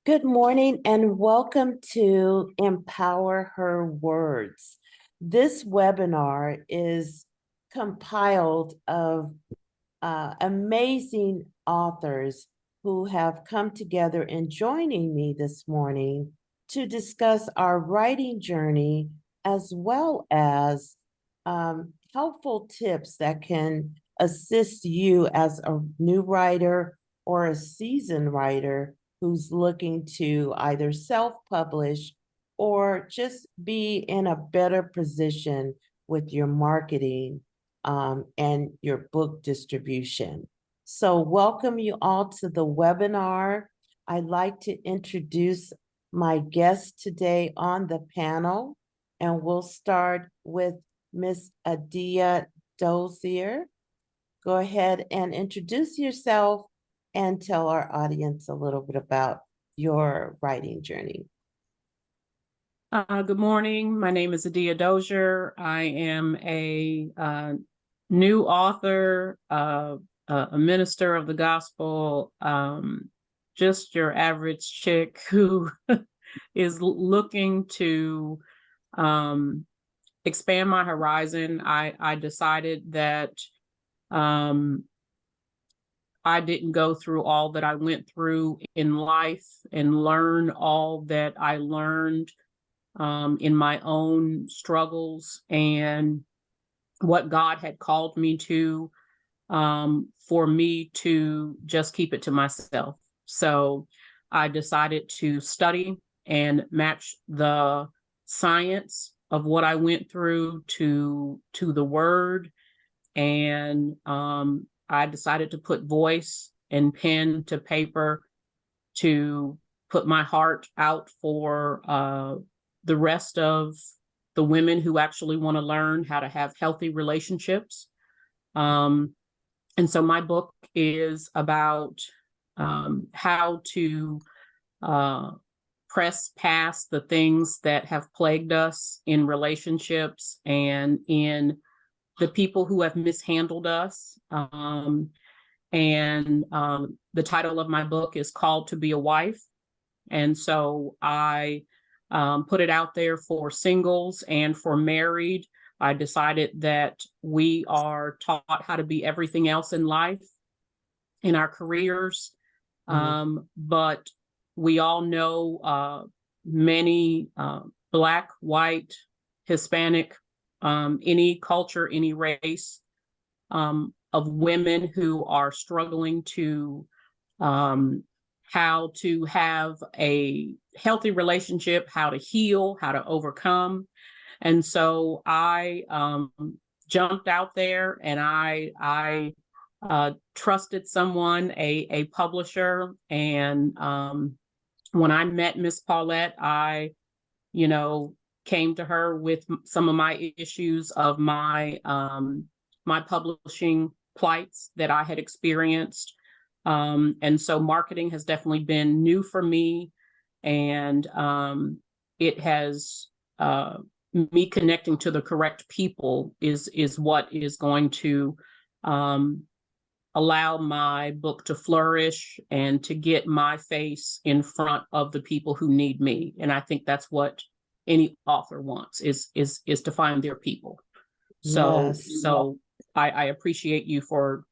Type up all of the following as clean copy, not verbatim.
Good morning and welcome to Empower Her Words. This webinar is compiled of amazing authors who have come together and joining me this morning to discuss our writing journey as well as helpful tips that can assist you as a new writer or a seasoned writer who's looking to either self-publish or just be in a better position with your marketing and your book distribution. So welcome you all to the webinar. I'd like to introduce my guest today on the panel, and we'll start with Miss Adia Dozier. Go ahead and introduce yourself and tell our audience a little bit about your writing journey. Good morning. My name is Adia Dozier. I am a new author, a minister of the gospel, just your average chick who is looking to expand my horizon. I decided that I didn't go through all that I went through in life and learn all that I learned in my own struggles and what God had called me to, for me to just keep it to myself. So I decided to study and match the science of what I went through to the word. And I decided to put voice and pen to paper to put my heart out for the rest of the women who actually want to learn how to have healthy relationships. And so my book is about how to press past the things that have plagued us in relationships and in the people who have mishandled us. The title of my book is Called to Be a Wife. And so I put it out there for singles and for married. I decided that we are taught how to be everything else in life, in our careers. But we all know many Black, white, Hispanic, any culture, any race of women who are struggling to how to have a healthy relationship, how to heal, how to overcome. And so I jumped out there and I trusted someone, a publisher. And when I met Miss Paulette, I, came to her with some of my issues of my my publishing plights that I had experienced. And so marketing has definitely been new for me. And it has me connecting to the correct people is what is going to allow my book to flourish and to get my face in front of the people who need me. And I think that's what any author wants is to find their people. So Yes. so I appreciate you for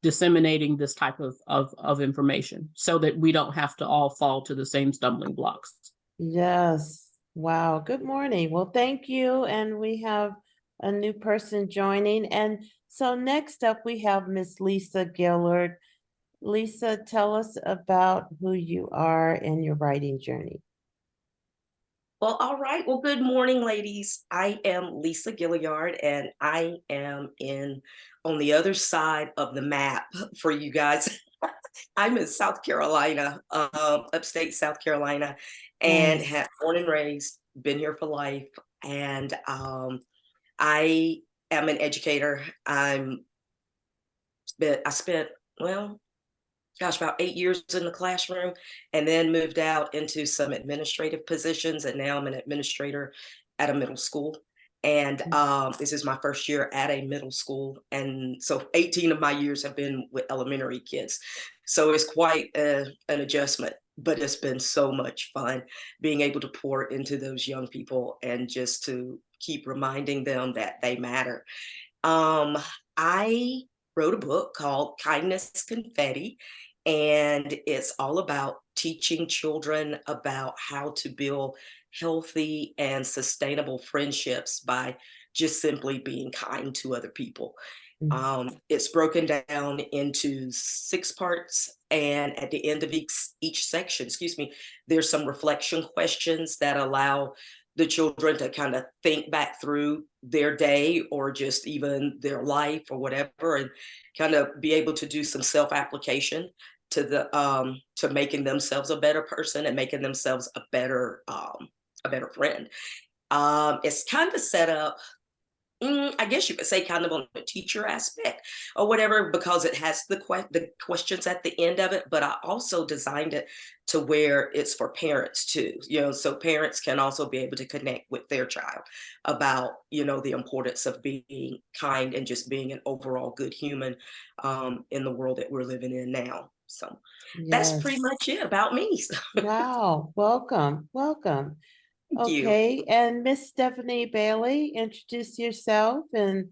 disseminating this type of information so that we don't have to all fall to the same stumbling blocks. Yes. Wow. Good morning. Well, thank you. And we have a new person joining. And so next up, we have Miss Lisa Gillard. Lisa, tell us about who you are and your writing journey. Well, all right. Well, good morning, ladies. I am Lisa Gilliard, and I am on the other side of the map for you guys. I'm in South Carolina, upstate South Carolina, and Yes. have born and raised, been here for life. And I am an educator. I spent, well, gosh, about 8 years in the classroom, and then moved out into some administrative positions. And now I'm an administrator at a middle school. And this is my first year at a middle school. And so 18 of my years have been with elementary kids. So it's quite an adjustment, but it's been so much fun being able to pour into those young people and just to keep reminding them that they matter. I wrote a book called Kindness Confetti, and it's all about teaching children about how to build healthy and sustainable friendships by just simply being kind to other people. It's broken down into 6 parts, and at the end of each section, excuse me, there's some reflection questions that allow the children to kind of think back through their day or just even their life or whatever, and kind of be able to do some self-application to making themselves a better person and making themselves a better friend. It's kind of set up, I guess you could say, kind of on the teacher aspect or whatever, because it has the questions at the end of it. But I also designed it to where it's for parents too, so parents can also be able to connect with their child about, the importance of being kind and just being an overall good human in the world that we're living in now. So that's pretty Yes. much it about me. Wow. Welcome. Welcome. Thank you. Okay. And Miss Stephanie Bailey, introduce yourself and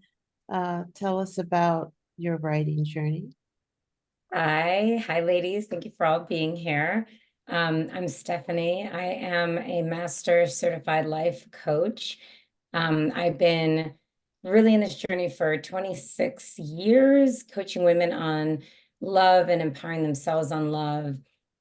tell us about your writing journey. Hi, ladies. Thank you for all being here. I'm Stephanie. I am a master certified life coach. I've been really in this journey for 26 years, coaching women on love and empowering themselves on love.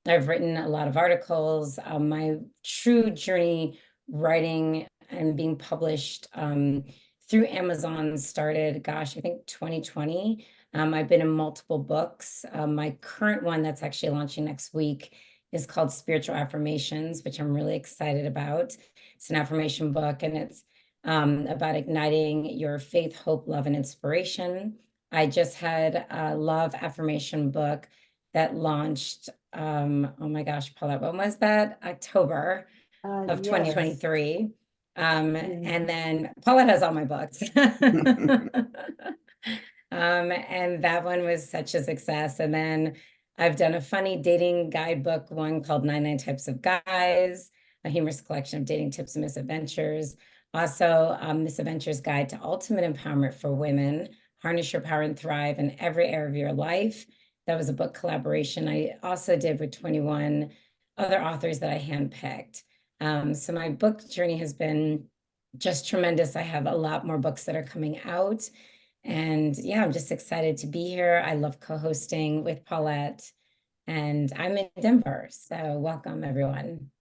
I've written a lot of articles. My true journey writing and being published through Amazon started, gosh, I think 2020. I've been in multiple books. My current one that's actually launching next week is called Spiritual Affirmations, which I'm really excited about. It's an affirmation book, and it's about igniting your faith, hope, love, and inspiration. I just had a love affirmation book that launched, oh my gosh, Paulette, when was that? October of Yes. 2023. And then Paulette has all my books. And that one was such a success. And then I've done a funny dating guidebook one called 99 Types of Guys, a humorous collection of dating tips and misadventures. Also, Misadventures Guide to Ultimate Empowerment for Women, Harness Your Power and Thrive in Every Area of Your Life. That was a book collaboration I also did with 21 other authors that I handpicked. So my book journey has been just tremendous. I have a lot more books that are coming out. And yeah, I'm just excited to be here. I love co-hosting with Paulette, and I'm in Denver. So welcome, everyone.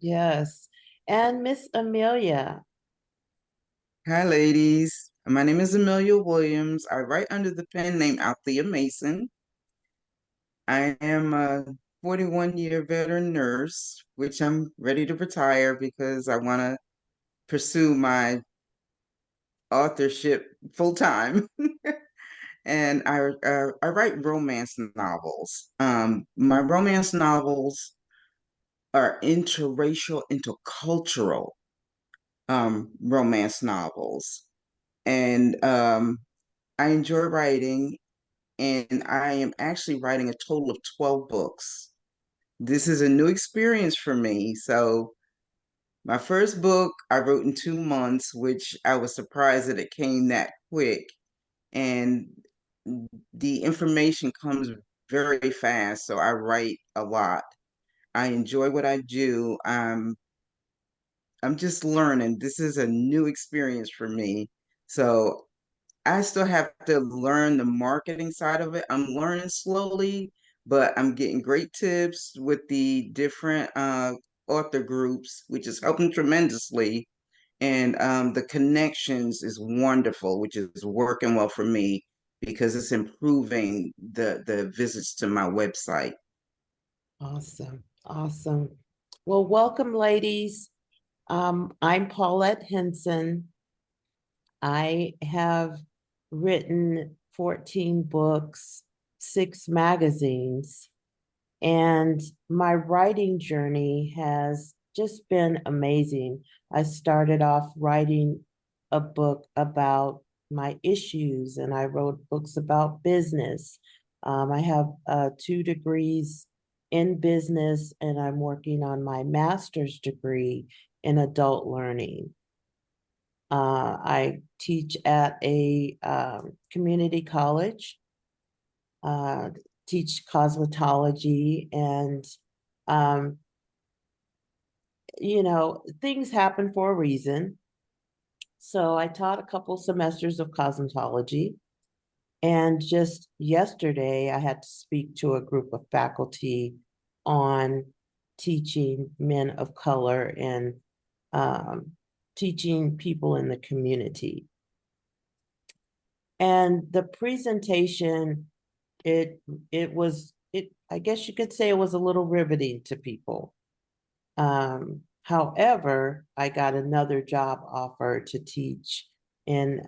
Yes. And Miss Amelia. Hi, ladies. My name is Amelia Williams. I write under the pen name Althea Mason. I am a 41-year veteran nurse, which I'm ready to retire because I want to pursue my authorship full time. And I write romance novels. My romance novels are interracial, intercultural romance novels, and I enjoy writing. And I am actually writing a total of 12 books. This is a new experience for me. So, my first book I wrote in 2 months, which I was surprised that it came that quick. And the information comes very fast. So, I write a lot. I enjoy what I do. I'm just learning. This is a new experience for me. So, I still have to learn the marketing side of it. I'm learning slowly, but I'm getting great tips with the different author groups, which is helping tremendously. And the connections is wonderful, which is working well for me because it's improving the visits to my website. Awesome. Awesome. Well, welcome, ladies. I'm Paulette Henson. I have written 14 books, 6 magazines, and my writing journey has just been amazing. I started off writing a book about my issues, and I wrote books about business. I have 2 degrees in business, and I'm working on my master's degree in adult learning. I teach at a community college, teach cosmetology, and um, things happen for a reason. So I taught a couple semesters of cosmetology. And just yesterday, I had to speak to a group of faculty on teaching men of color and teaching people in the community. And the presentation, it I guess you could say it was a little riveting to people. However, I got another job offer to teach in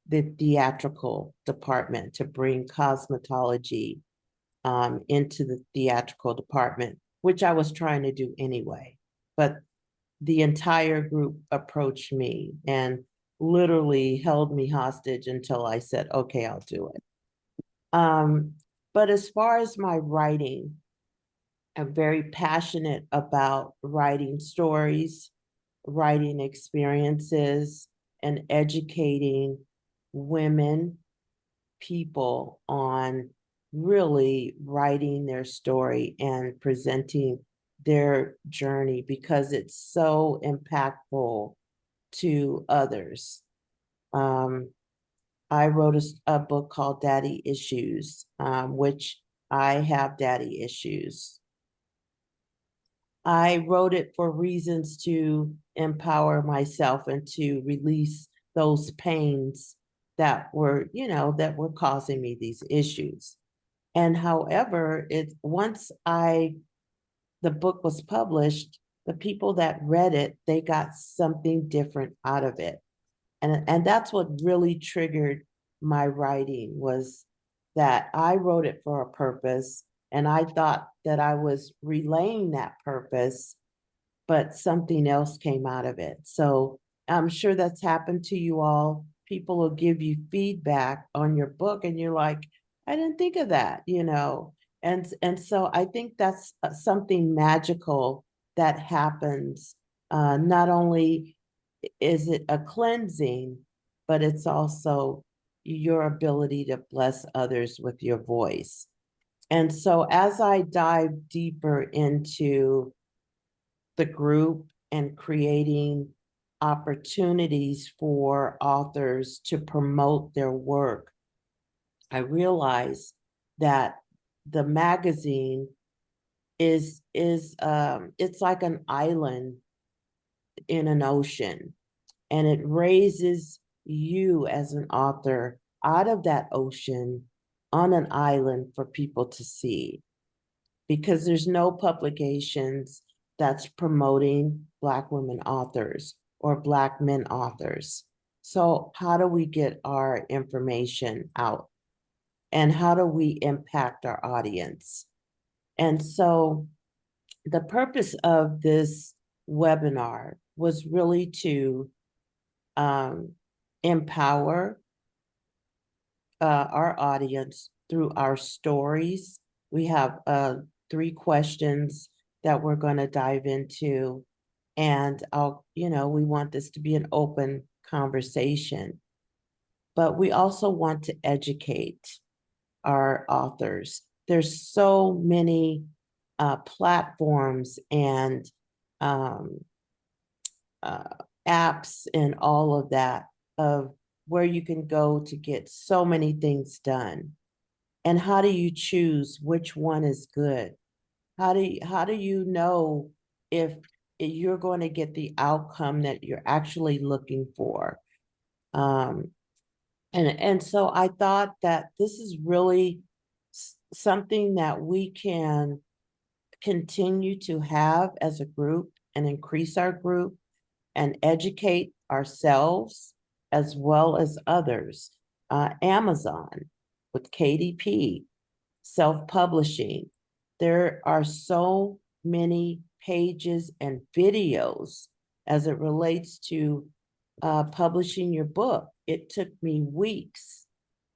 the theatrical department, to bring cosmetology into the theatrical department, which I was trying to do anyway. But the entire group approached me and literally held me hostage until I said, okay, I'll do it. But as far as my writing, I'm very passionate about writing stories, writing experiences, and educating women, people on really writing their story and presenting their journey, because it's so impactful to others. I wrote a book called Daddy Issues, which I have daddy issues. I wrote it for reasons to empower myself and to release those pains that were, that were causing me these issues. And however, the book was published, the people that read it, they got something different out of it. And that's what really triggered my writing, was that I wrote it for a purpose, and I thought that I was relaying that purpose, but something else came out of it. So I'm sure that's happened to you all. People will give you feedback on your book, and you're like, I didn't think of that. And so I think that's something magical that happens. Not only is it a cleansing, but it's also your ability to bless others with your voice. And so as I dive deeper into the group and creating opportunities for authors to promote their work, I realized that the magazine is it's like an island in an ocean, and it raises you as an author out of that ocean on an island for people to see, because there's no publications that's promoting Black women authors or Black men authors. So how do we get our information out? And how do we impact our audience? And so the purpose of this webinar was really to empower our audience through our stories. We have 3 questions that we're going to dive into, and we want this to be an open conversation, but we also want to educate our authors. There's so many platforms and apps and all of that, of where you can go to get so many things done. And how do you choose which one is good? How do you know if you're going to get the outcome that you're actually looking for? And so I thought that this is really something that we can continue to have as a group and increase our group and educate ourselves as well as others. Amazon with KDP, self-publishing. There are so many pages and videos as it relates to publishing your book. It took me weeks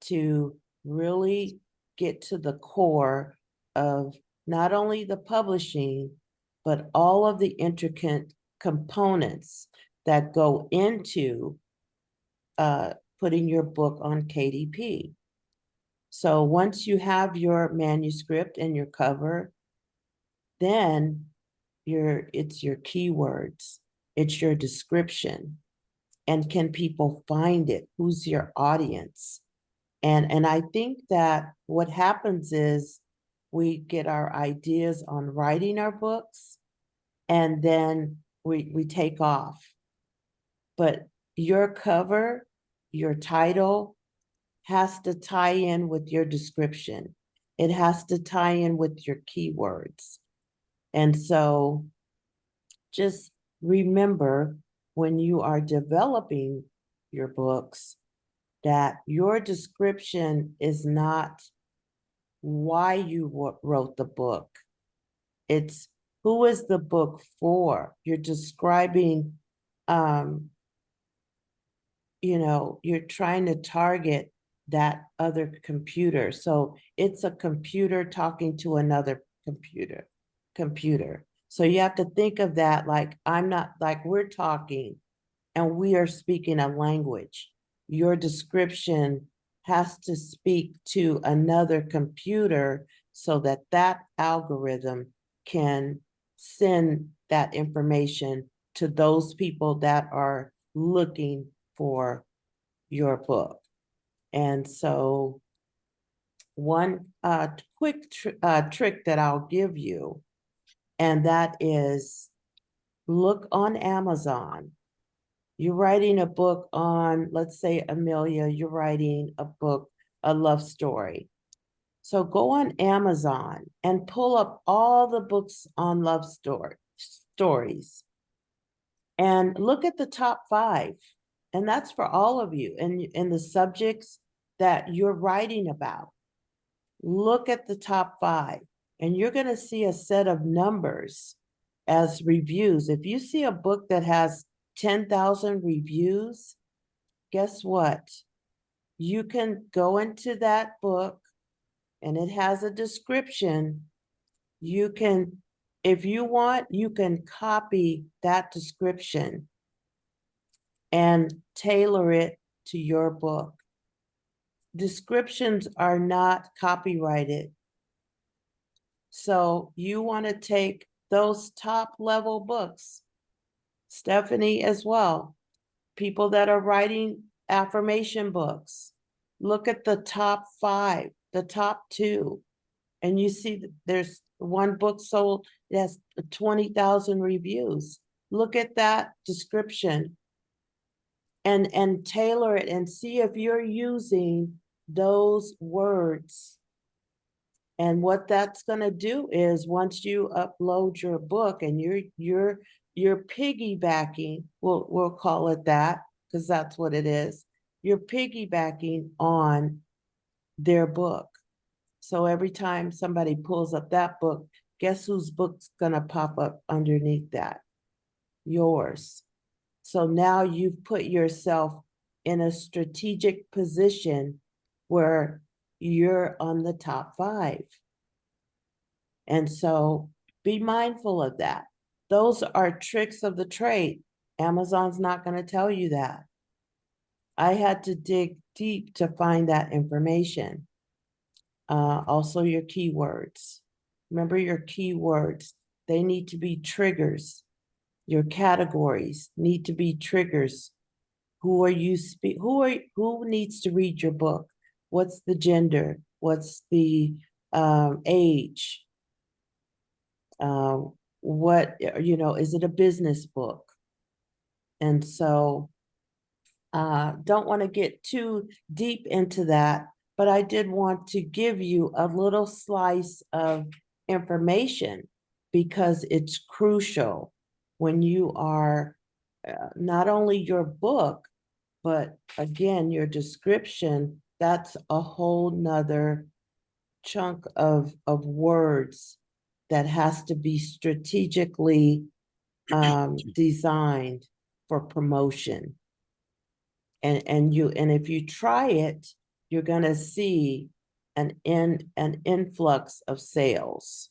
to really get to the core of not only the publishing, but all of the intricate components that go into putting your book on KDP. So once you have your manuscript and your cover, then it's your keywords, it's your description, and can people find it? Who's your audience? And I think that what happens is we get our ideas on writing our books, and then we take off. But your cover, your title has to tie in with your description. It has to tie in with your keywords. And so just remember, when you are developing your books, that your description is not why you wrote the book. It's who is the book for. You're describing, you're trying to target that other computer. So it's a computer talking to another computer. So you have to think of that like we're talking and we are speaking a language. Your description has to speak to another computer so that that algorithm can send that information to those people that are looking for your book. And so one quick trick that I'll give you, and that is look on Amazon. You're writing a book on, let's say, Amelia, you're writing a book, a love story. So go on Amazon and pull up all the books on love stories and look at the top 5. And that's for all of you and the subjects that you're writing about. Look at the top 5 and you're going to see a set of numbers as reviews. If you see a book that has 10,000 reviews, guess what? You can go into that book and it has a description. You can, if you want, you can copy that description and tailor it to your book. Descriptions are not copyrighted. So you want to take those top level books, Stephanie as well, people that are writing affirmation books, look at the top 5, the top 2, and you see that there's one book sold that has 20,000 reviews. Look at that description and tailor it and see if you're using those words. And what that's going to do is once you upload your book and you're piggybacking, we'll call it that because that's what it is. You're piggybacking on their book. So every time somebody pulls up that book, guess whose book's going to pop up underneath that? Yours. So now you've put yourself in a strategic position where you're on the top 5. And so be mindful of that. Those are tricks of the trade. Amazon's not going to tell you that. I had to dig deep to find that information. Also your keywords. Remember your keywords. They need to be triggers. Your categories need to be triggers. Who needs to read your book? What's the gender? What's the age? Is it a business book? And so don't want to get too deep into that, but I did want to give you a little slice of information because it's crucial when you are not only your book, but again, your description. That's a whole nother chunk of words that has to be strategically designed for promotion. And if you try it, you're gonna see an influx of sales,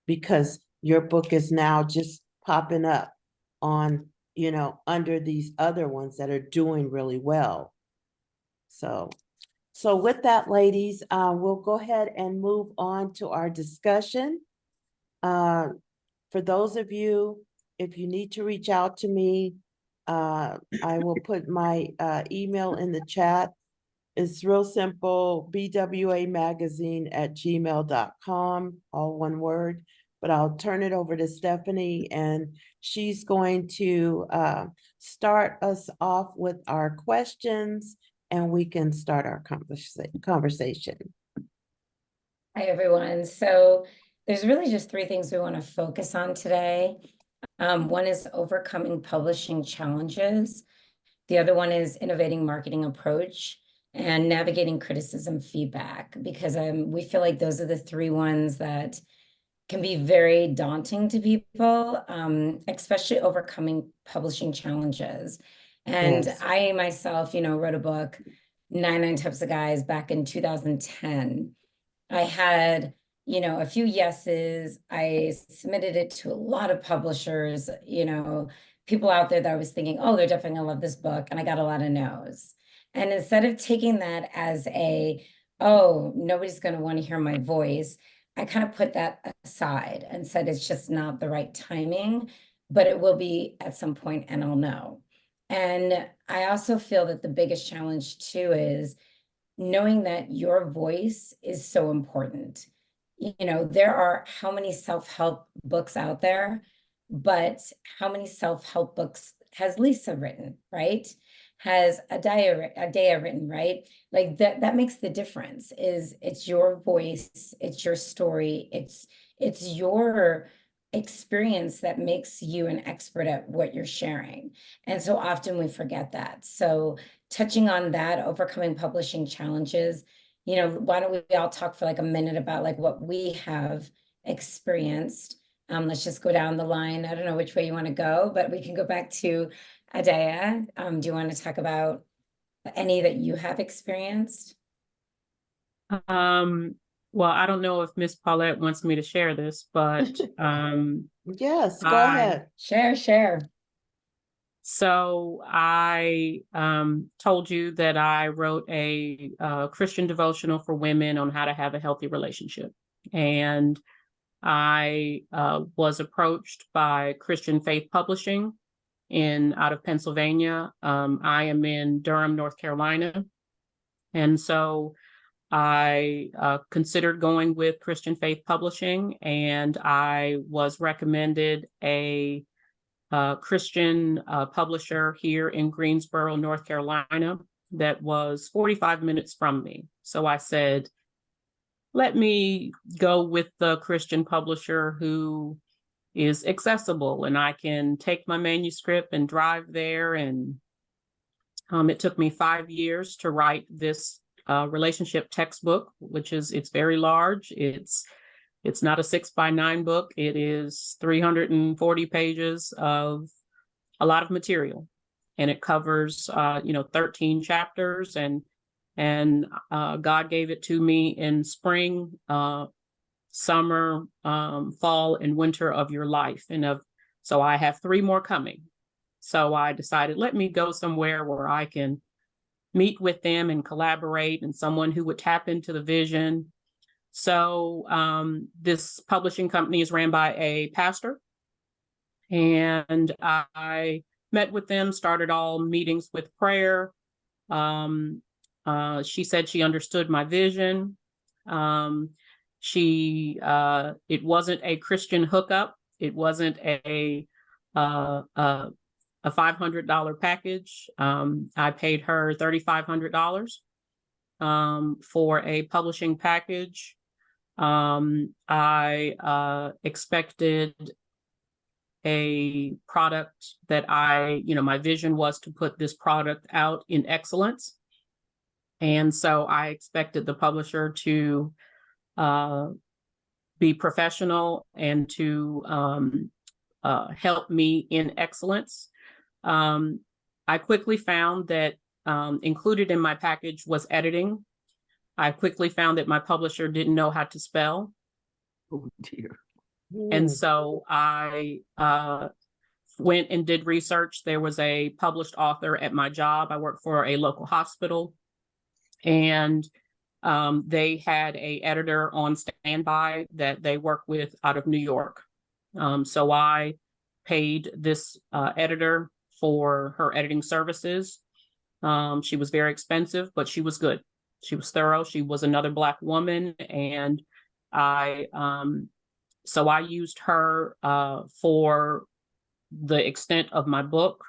because your book is now just popping up on, under these other ones that are doing really well. So with that, ladies, we'll go ahead and move on to our discussion. For those of you, if you need to reach out to me, I will put my email in the chat. It's real simple, bwamagazine@gmail.com, all one word. But I'll turn it over to Stephanie, and she's going to start us off with our questions, and we can start our conversation. Hi, everyone. So there's really just three things we want to focus on today. One is overcoming publishing challenges. The other one is innovating marketing approach and navigating criticism feedback, because we feel like those are the three ones that can be very daunting to people, especially overcoming publishing challenges. And Yes. I myself, wrote a book, 99 Types of Guys, back in 2010. I had, a few yeses. I submitted it to a lot of publishers, people out there that I was thinking, oh, they're definitely gonna love this book. And I got a lot of no's. And instead of taking that as oh, nobody's gonna want to hear my voice, I kind of put that aside and said, it's just not the right timing, but it will be at some point and I'll know. And I also feel that the biggest challenge too is knowing that your voice is so important. There are how many self-help books out there, but how many self-help books has Lisa written, right? Has Adaya written, right? Like that makes the difference. It's your voice, it's your story, it's your experience that makes you an expert at what you're sharing. And so often we forget that. So touching on that, overcoming publishing challenges, why don't we all talk for like a minute about like what we have experienced? Let's just go down the line. I don't know which way you want to go, but we can go back to Adaya. Do you want to talk about any that you have experienced? Well, I don't know if Miss Paulette wants me to share this, but Yes, go ahead. Share. So I told you that I wrote a Christian devotional for women on how to have a healthy relationship. And I was approached by Christian Faith Publishing out of Pennsylvania. I am in Durham, North Carolina. And so I considered going with Christian Faith Publishing, and I was recommended a Christian publisher here in Greensboro, North Carolina, that was 45 minutes from me. So I said, let me go with the Christian publisher who is accessible, and I can take my manuscript and drive there. And it took me 5 years to write this relationship textbook, it's very large. It's not a 6x9 book. It is 340 pages of a lot of material, and it covers 13 chapters. And God gave it to me in spring, summer, fall, and winter of your life. So I have 3 more coming. So I decided, let me go somewhere where I can meet with them and collaborate, and someone who would tap into the vision. So this publishing company is ran by a pastor, and I met with them, started all meetings with prayer. She said she understood my vision. It wasn't a Christian hookup. It wasn't a $500 package. I paid her $3,500 for a publishing package. I expected a product that my vision was to put this product out in excellence. And so I expected the publisher to be professional and to help me in excellence. I quickly found that included in my package was editing. I quickly found that my publisher didn't know how to spell. Oh dear. And Mm, so I went and did research. There was a published author at my job. I worked for a local hospital, and they had a editor on standby that they work with out of New York. So I paid this editor for her editing services. She was very expensive, but she was good. She was thorough. She was another Black woman, and so I used her for the extent of my book.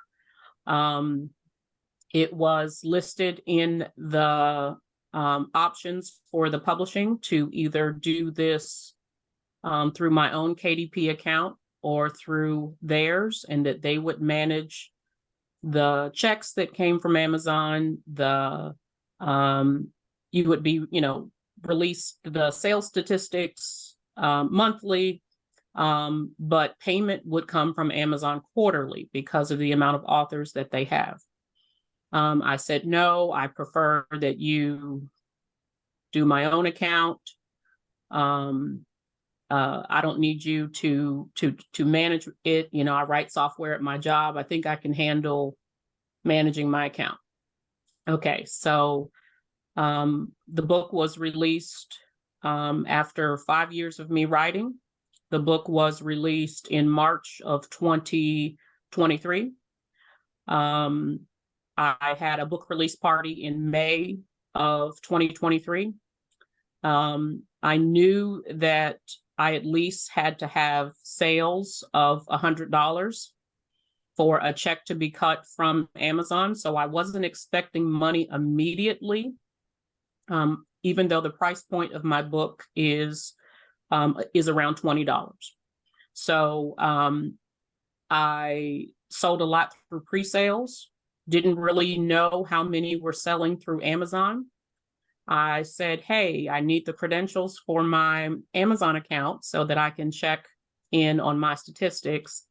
It was listed in the options for the publishing to either do this through my own KDP account or through theirs, and that they would manage the checks that came from Amazon. You would be, release the sales statistics monthly, but payment would come from Amazon quarterly because of the amount of authors that they have. I said, no, I prefer that you do my own account. I don't need you to manage it. I write software at my job. I think I can handle managing my account. Okay, so the book was released after 5 years of me writing. The book was released in March of 2023. I had a book release party in May of 2023. I knew that I at least had to have sales of $100 for a check to be cut from Amazon. So I wasn't expecting money immediately, even though the price point of my book is around $20. So I sold a lot through pre-sales, didn't really know how many were selling through Amazon. I said, hey, I need the credentials for my Amazon account so that I can check in on my statistics.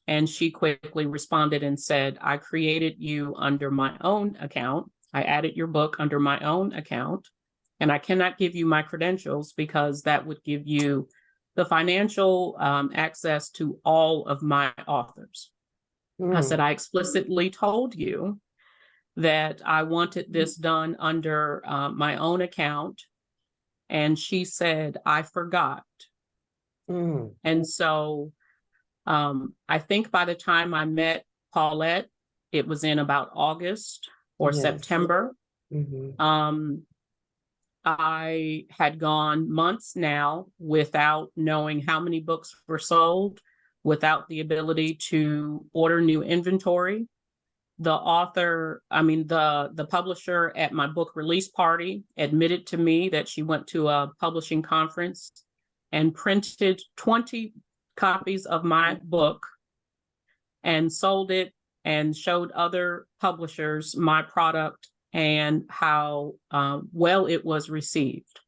And she quickly responded and said, I created you under my own account. I added your book under my own account, and I cannot give you my credentials because that would give you the financial access to all of my authors. I said, I explicitly told you that I wanted this done under my own account. And she said, I forgot. And so I think by the time I met Paulette, it was in about August or Yes. September. Mhm. I had gone months now without knowing how many books were sold, without the ability to order new inventory. The publisher at my book release party admitted to me that she went to a publishing conference and printed 20 copies of my book and sold it and showed other publishers my product and how well it was received.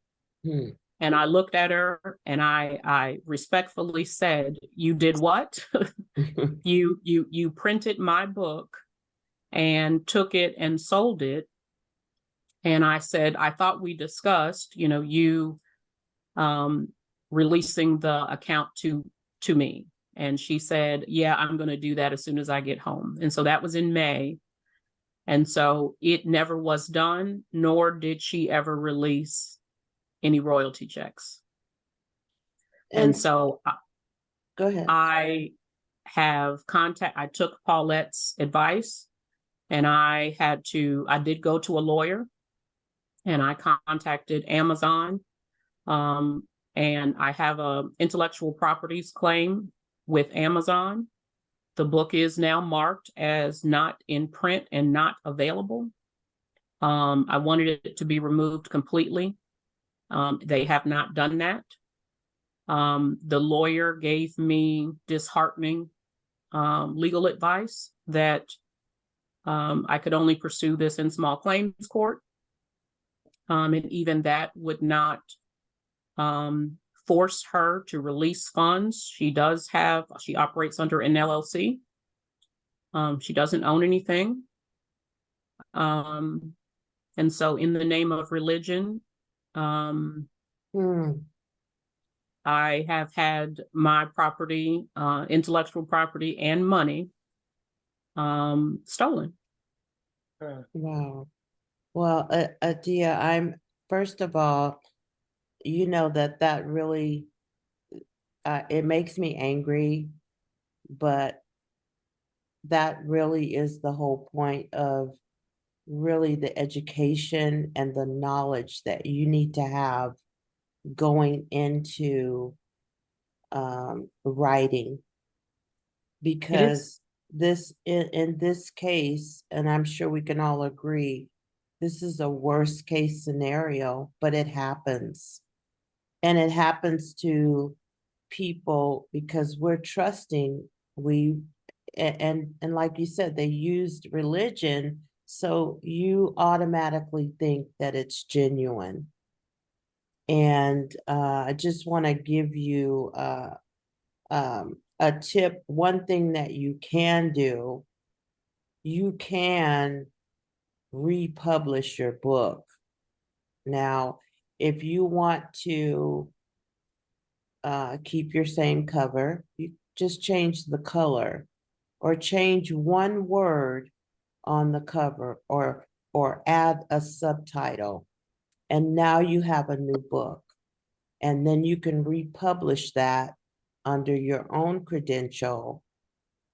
And I looked at her and I respectfully said, you did what? You printed my book and took it and sold it. And I said, I thought we discussed, you releasing the account to me. And she said, yeah, I'm going to do that as soon as I get home. And so that was in May. And so it never was done, nor did she ever release any royalty checks. And so go ahead. I took Paulette's advice, and I did go to a lawyer, and I contacted Amazon, and I have a intellectual properties claim with Amazon. The book is now marked as not in print and not available. I wanted it to be removed completely. They have not done that. The lawyer gave me disheartening legal advice that I could only pursue this in small claims court. And even that would not force her to release funds. She operates under an LLC. She doesn't own anything. And so in the name of religion, Hmm. I have had my property, intellectual property and money, stolen. Wow. Well, Adia, first of all, you know that really, it makes me angry, but that really is the whole point of really the education and the knowledge that you need to have going into writing, It is. because in this case, and I'm sure we can all agree, this is a worst case scenario, but it happens. And it happens to people because we're trusting. And like you said, they used religion, so you automatically think that it's genuine. And I just want to give you a tip. One thing that you can do, you can republish your book. Now, if you want to keep your same cover, you just change the color or change one word on the cover, or add a subtitle. And now you have a new book. And then you can republish that under your own credential.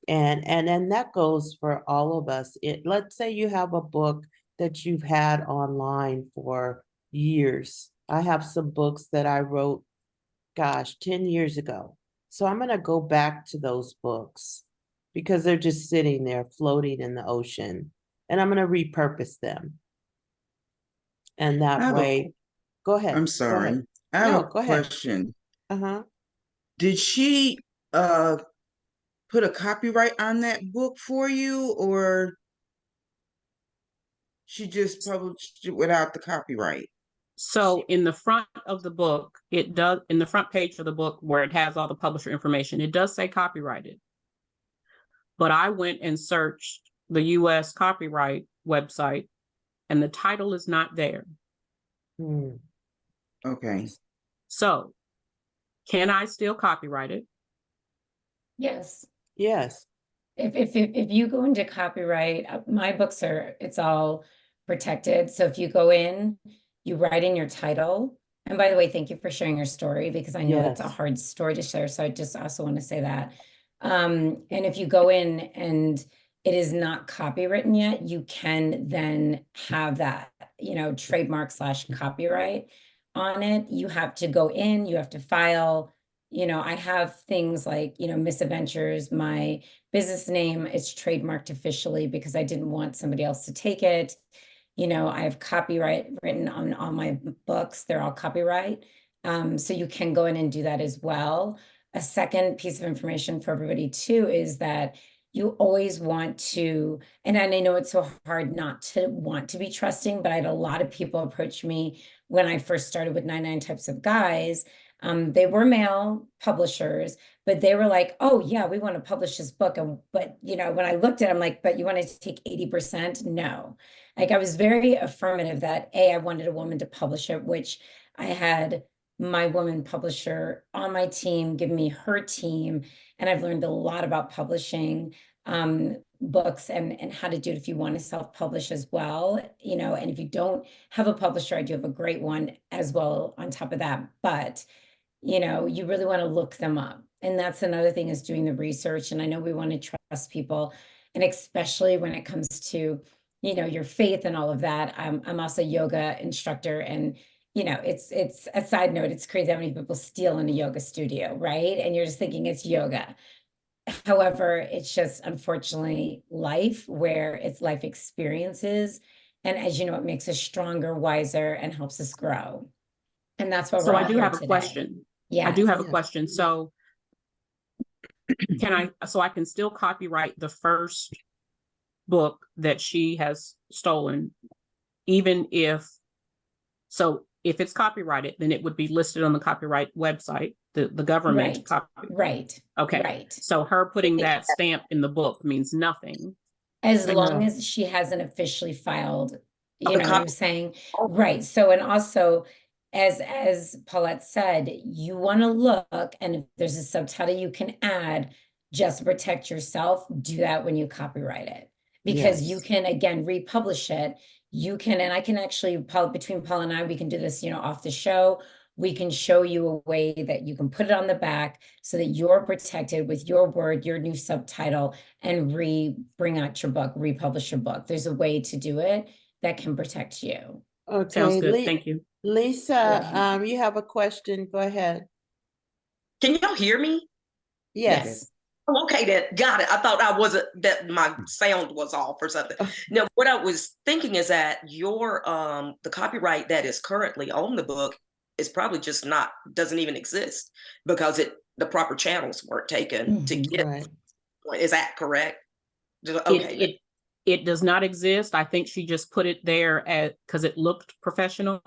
And then that goes for all of us. Let's say you have a book that you've had online for years. I have some books that I wrote, gosh, 10 years ago. So I'm going to go back to those books because they're just sitting there floating in the ocean, and I'm going to repurpose them. And I that have way, go ahead. I'm Go sorry. ahead. I have No, a go ahead. question. Uh-huh. Did she put a copyright on that book for you, or she just published it without the copyright? So in the front of the book, it does, in the front page of the book where it has all the publisher information, it does say copyrighted. But I went and searched the US copyright website and the title is not there. Hmm. Okay. So can I still copyright it? Yes. Yes. If you go into copyright, my books it's all protected. So if you go in, you write in your title. And by the way, thank you for sharing your story, because I know it's a Yes. hard story to share. So I just also want to say that. And if you go in and it is not copywritten yet, you can then have that, trademark / copyright on it. You have to go in, you have to file. I have things like, Misadventures, my business name is trademarked officially because I didn't want somebody else to take it. I have copyright written on all my books. They're all copyright. So you can go in and do that as well. A second piece of information for everybody too is that you always want to, and I know it's so hard not to want to be trusting, but I had a lot of people approach me when I first started with 99 Types of Guys. They were male publishers, but they were like, oh yeah, we want to publish this book. But when I looked at it, I'm like, but you want to take 80%? No. Like, I was very affirmative that I wanted a woman to publish it, which I had my woman publisher on my team give me her team. And I've learned a lot about publishing books and how to do it if you want to self-publish as well. And if you don't have a publisher, I do have a great one as well on top of that. But you really want to look them up. And that's another thing, is doing the research. And I know we want to trust people. And especially when it comes to, your faith and all of that. I'm also a yoga instructor. And, it's a side note. It's crazy how many people steal in a yoga studio, right? And you're just thinking it's yoga. However, it's just unfortunately life, where it's life experiences. And as you know, it makes us stronger, wiser, and helps us grow. And that's why we're So all I do here have a today. question. Yeah. I do have a Yes. question. So I can still copyright the first book that she has stolen, even if it's copyrighted, then it would be listed on the copyright website, the government Right. copy. Right. Okay. Right. So her putting that stamp in the book means nothing. As I long know. as she hasn't officially filed, you the know what I'm copy. saying? Oh, Right. So, and also, as Paulette said, you want to look, and if there's a subtitle you can add just to protect yourself, do that when you copyright it. Because you Yes. can, again, republish it. You can, and I can actually, Paul, between Paul and I, we can do this, you know, off the show. We can show you a way that you can put it on the back so that you're protected with your word, your new subtitle, and bring out your book, republish your book. There's a way to do it that can protect you. Sounds Okay, good. Thank you. Lisa, Yeah. you have a question. Go ahead. can y'all hear me? Yes. Oh, okay, then got it. I thought I wasn't, that my sound was off or something. Oh. No, what I was thinking is that your the copyright that is currently on the book is probably just not, doesn't even exist because the proper channels weren't taken to Mhm. get. Right. Is that correct? It Okay. it it does not exist. I think she just put it there because it looked professional.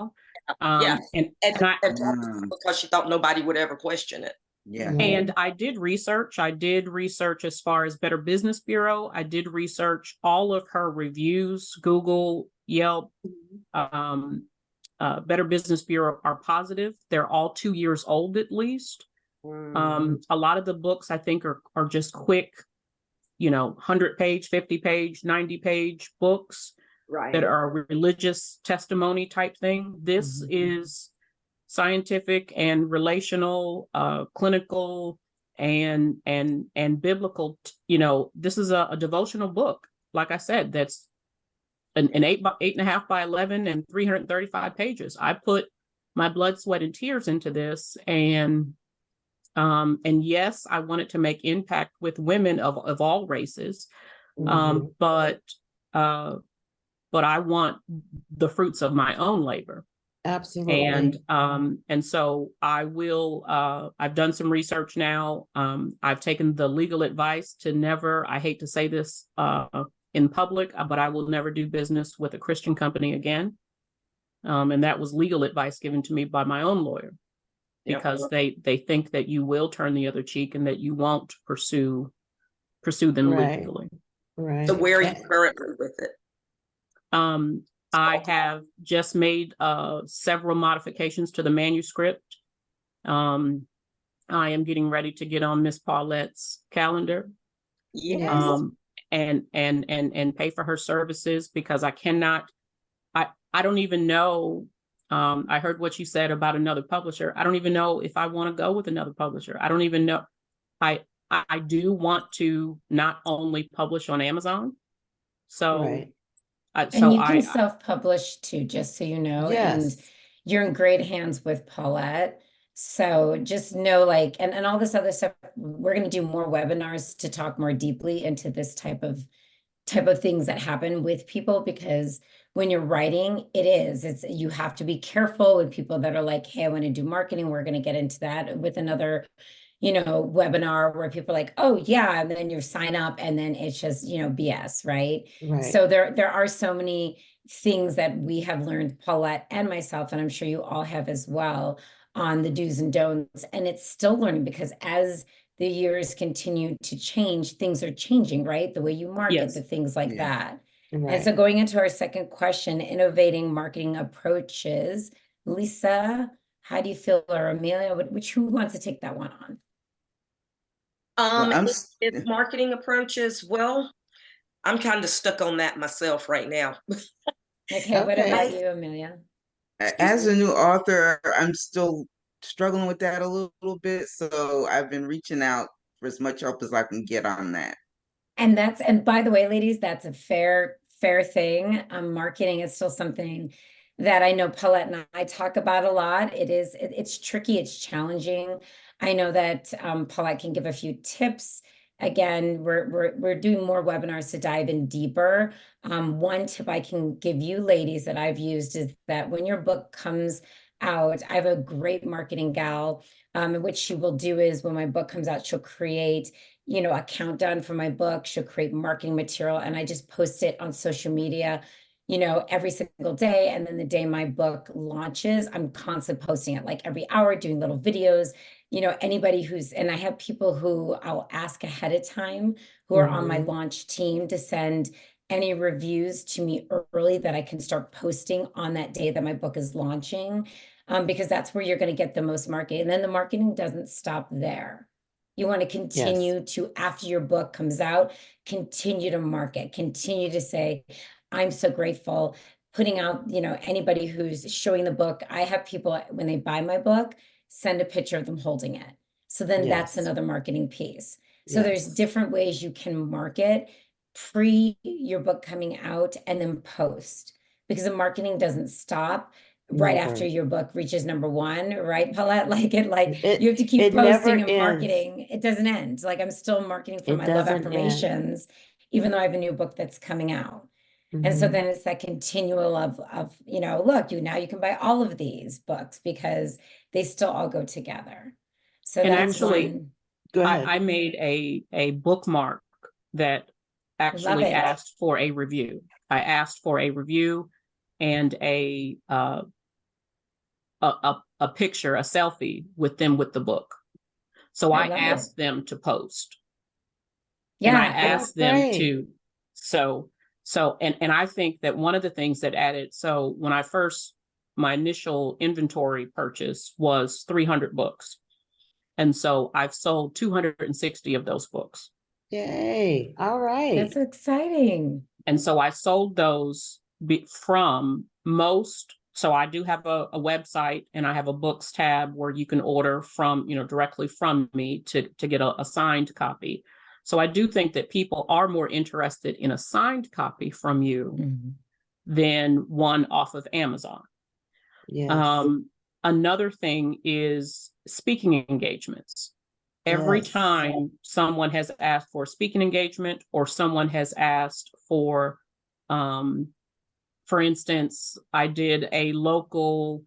Yeah. And Mm, because she thought nobody would ever question it. yeah. and I did research. I did research as far as Better Business Bureau. I did research all of her reviews, Google, Yelp, Better Business Bureau are positive. They're all 2 years old at least. A lot of the books I think are just quick, 100-page, 50-page, 90-page books Right. that are religious testimony type thing. This is scientific and relational, clinical and biblical. This is a devotional book. Like I said, that's an 8.5 by 11 and 335 pages. I put my blood, sweat, and tears into this, and yes, I wanted to make impact with women of all races, but I want the fruits of my own labor. Absolutely. And so I will, I've done some research now. I've taken the legal advice to never, I hate to say this in public, but I will never do business with a Christian company again. And that was legal advice given to me by my own lawyer, because they think that you will turn the other cheek and that you won't pursue them Right. legally. Right. So where are you currently with it? I have just made several modifications to the manuscript. I am getting ready to get on Miss Paulette's calendar. Yes. And pay for her services, because I cannot, I don't even know. I heard what you said about another publisher. I don't even know if I want to go with another publisher. I don't even know. I do want to not only publish on Amazon. So Right. And you can self-publish too, just so you know, and Yes. you're in great hands with Paulette. So just know, like, and all this other stuff, we're going to do more webinars to talk more deeply into this type of things that happen with people, because when you're writing, it's you have to be careful with people that are like, hey, I want to do marketing. We're going to get into that with another webinar, where people are like, oh yeah, and then you sign up and then it's just, BS, right? Right. So there are so many things that we have learned, Paulette and myself, and I'm sure you all have as well, on the do's and don'ts. And it's still learning, because as the years continue to change, things are changing, right? The way you market, Yes. the things like Yeah. that. Right. And so going into our second question, innovating marketing approaches, Lisa, how do you feel, or Amelia, who wants to take that one on? Well, It's marketing approaches. Well, I'm kind of stuck on that myself right now. Okay, what Okay. about you, Amelia? as a new author, I'm still struggling with that a little bit. So I've been reaching out for as much help as I can get on that. And by the way, ladies, that's a fair thing. Marketing is still something that I know Paulette and I talk about a lot. It's tricky, it's challenging. I know that Paulette can give a few tips. Again, we're doing more webinars to dive in deeper. One tip I can give you, ladies, that I've used is that when your book comes out, I have a great marketing gal, and what she will do is, when my book comes out, she'll create a countdown for my book. She'll create marketing material, and I just post it on social media, every single day. And then the day my book launches, I'm constantly posting it, like every hour, doing little videos, you know, anybody who's, and I have people who I'll ask ahead of time who are on my launch team to send any reviews to me early that I can start posting on that day that my book is launching, because that's where you're going to get the most marketing. And then the marketing doesn't stop there. You want to continue to, after your book comes out, continue to market, continue to say, I'm so grateful, putting out, you know, anybody who's showing the book. I have people, when they buy my book, send a picture of them holding it. So then that's Yes. another marketing piece. So there's Yes. different ways you can market pre your book coming out and then post, because the marketing doesn't stop right after Never. your book reaches number one, right, Paulette? Like It you have to keep it never posting and ends. marketing. It doesn't end. Like I'm still marketing for It my love doesn't end. affirmations, even though I have a new book that's coming out. And so then it's that continual of, you know, look, now you can buy all of these books because they still all go together. So And that's actually, one. Go ahead. I made a bookmark that actually Love it. asked for a review. I asked for a review and a picture, a selfie with them with the book. So I love asked it. them to post. Yeah, And I I, asked them great. to, and I think that one of the things that added, so when I first, my initial inventory purchase was 300 books. And so I've sold 260 of those books. Yay. All right. that's exciting. And so I sold those from most. So I do have a website, and I have a books tab where you can order from, you know, directly from me to get a signed copy. So I do think that people are more interested in a signed copy from you than one off of Amazon. Yes. Another thing is speaking engagements. Every Yes. time someone has asked for a speaking engagement, or someone has asked for instance, I did a local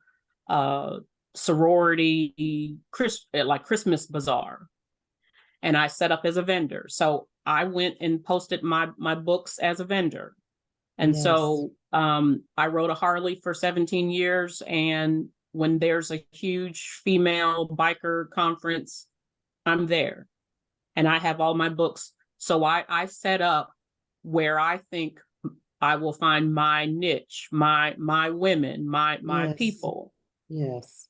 sorority like Christmas bazaar, and I set up as a vendor. So I went and posted my books as a vendor. And Yes. so I rode a Harley for 17 years. And when there's a huge female biker conference, I'm there. And I have all my books. So I set up where I think I will find my niche, my women, my Yes. people. Yes.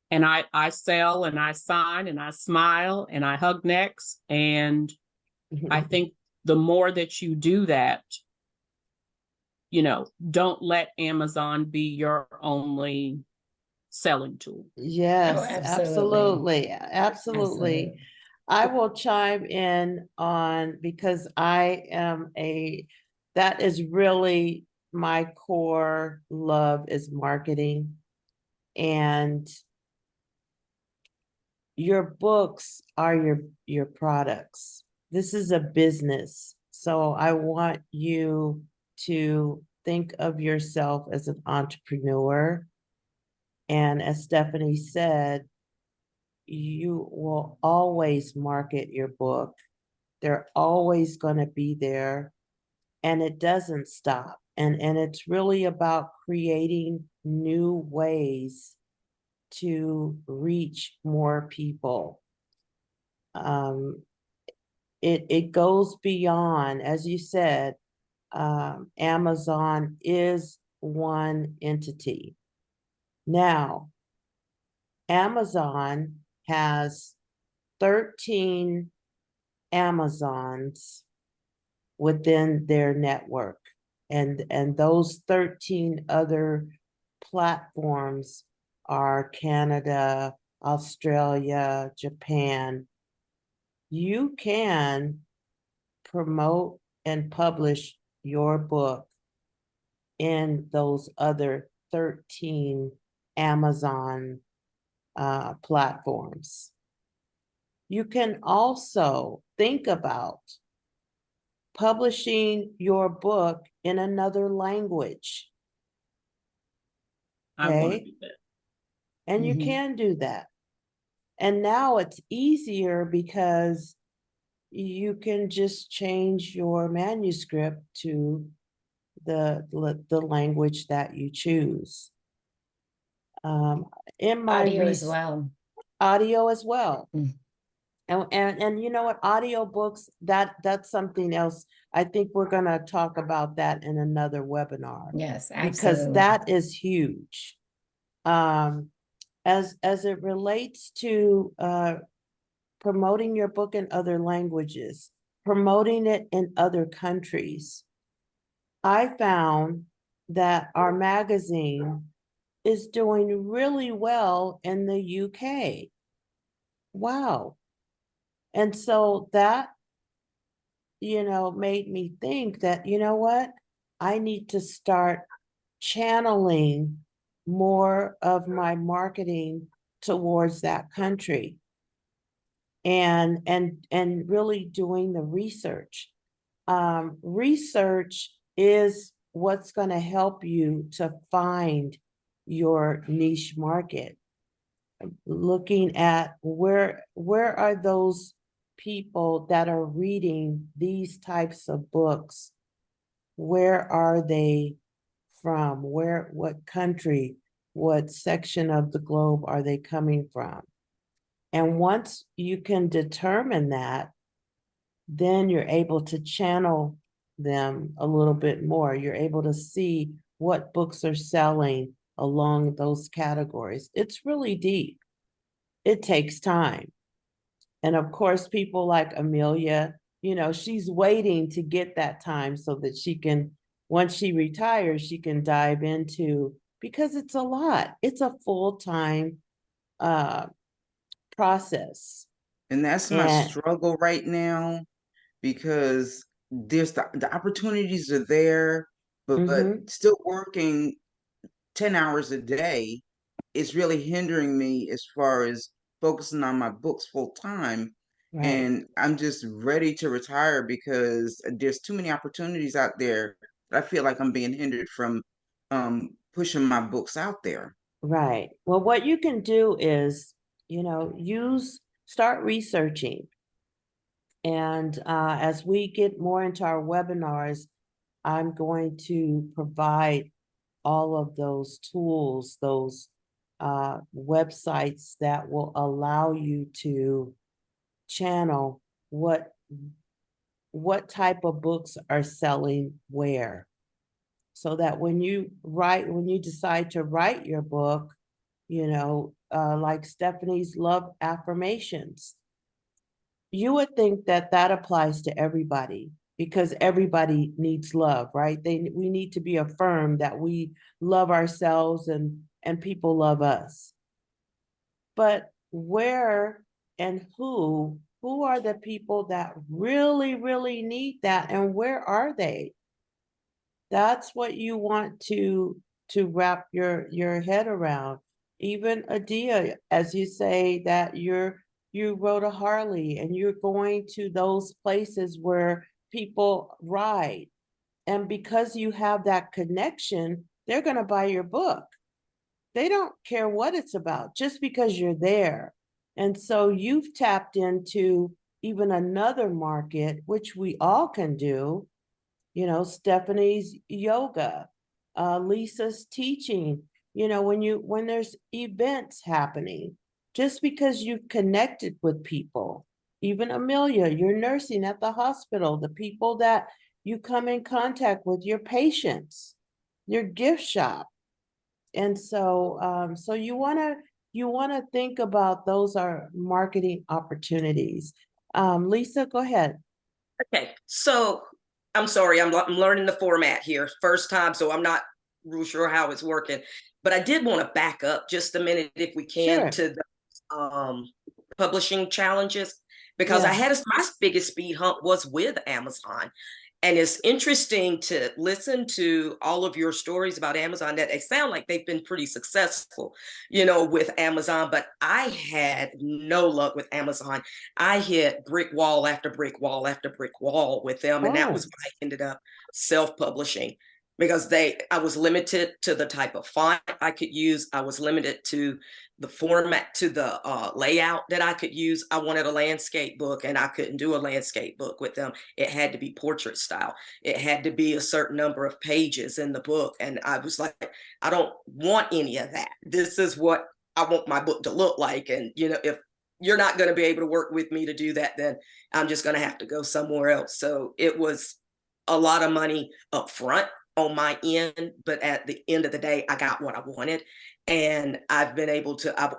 And I sell and I sign and I smile and I hug necks. And I think the more that you do that, you know, don't let Amazon be your only selling tool. Yes, Oh, absolutely. absolutely. I will chime in on, because I am that is really my core love is marketing. And your books are your products. This is a business. So I want you to think of yourself as an entrepreneur. And as Stephanie said, you will always market your book. They're always going to be there, and it doesn't stop. And it's really about creating new ways to reach more people. It goes beyond, as you said, Amazon is one entity. Now, Amazon has 13 Amazons within their network. And those 13 other platforms are Canada, Australia, Japan. You can promote and publish your book in those other 13 Amazon platforms. You can also think about publishing your book in another language. I want to Okay. do that. And you can do that. And now it's easier because you can just change your manuscript to the language that you choose. In my Audio as well. audio as well. Mm. And you know what, audiobooks, that's something else. I think we're gonna talk about that in another webinar. Yes, Because absolutely. that is huge. As it relates to promoting your book in other languages, promoting it in other countries, I found that our magazine is doing really well in the UK. Wow. And so that, made me think that, you know what? I need to start channeling more of my marketing towards that country and really doing the research. Research is what's going to help you to find your niche market. Looking at where are those people that are reading these types of books? Where are they from? What country, what section of the globe are they coming from? And once you can determine that, then you're able to channel them a little bit more. You're able to see what books are selling along those categories. It's really deep. It takes time. And of course, people like Amelia, she's waiting to get that time so that she can, once she retires, she can dive into, because it's a lot. It's a full-time process. And that's my And struggle right now, because there's the opportunities are there, but mhm, still working 10 hours a day is really hindering me as far as focusing on my books full time. right, And I'm just ready to retire because there's too many opportunities out there that I feel like I'm being hindered from pushing my books out there. right. Well, what you can do is, start researching. And as we get more into our webinars, I'm going to provide all of those tools, those websites that will allow you to channel what type of books are selling where, so that when you decide to write your book, like Stephanie's love affirmations, you would think that that applies to everybody, because everybody needs love, right? We need to be affirmed that we love ourselves and people love us. But where and who are the people that really, really need that, and where are they? That's what you want to wrap your head around. Even Adia, as you say that you rode a Harley and you're going to those places where people ride. And because you have that connection, they're going to buy your book. They don't care what it's about, just because you're there. And so you've tapped into even another market, which we all can do. Stephanie's yoga, Lisa's teaching. When there's events happening, just because you've connected with people, even Amelia, you're nursing at the hospital, the people that you come in contact with, your patients, your gift shop. And so you wanna think about those are marketing opportunities. Lisa, go ahead. Okay, so I'm sorry, I'm learning the format here, first time, so I'm not real sure how it's working. But I did want to back up just a minute, if we can, Sure. to the publishing challenges, because I had Yes. my biggest speed hump was with Amazon. And it's interesting to listen to all of your stories about Amazon, that they sound like they've been pretty successful, with Amazon. But I had no luck with Amazon. I hit brick wall after brick wall after brick wall with them. And that was Oh, when I ended up self-publishing, because I was limited to the type of font I could use. I was limited to the format, to the layout that I could use. I wanted a landscape book, and I couldn't do a landscape book with them. It had to be portrait style. It had to be a certain number of pages in the book. And I was like, I don't want any of that. This is what I want my book to look like. And, you know, if you're not going to be able to work with me to do that, then I'm just going to have to go somewhere else. So it was a lot of money up front on my end, but at the end of the day, I got what I wanted. And I've been able to, I've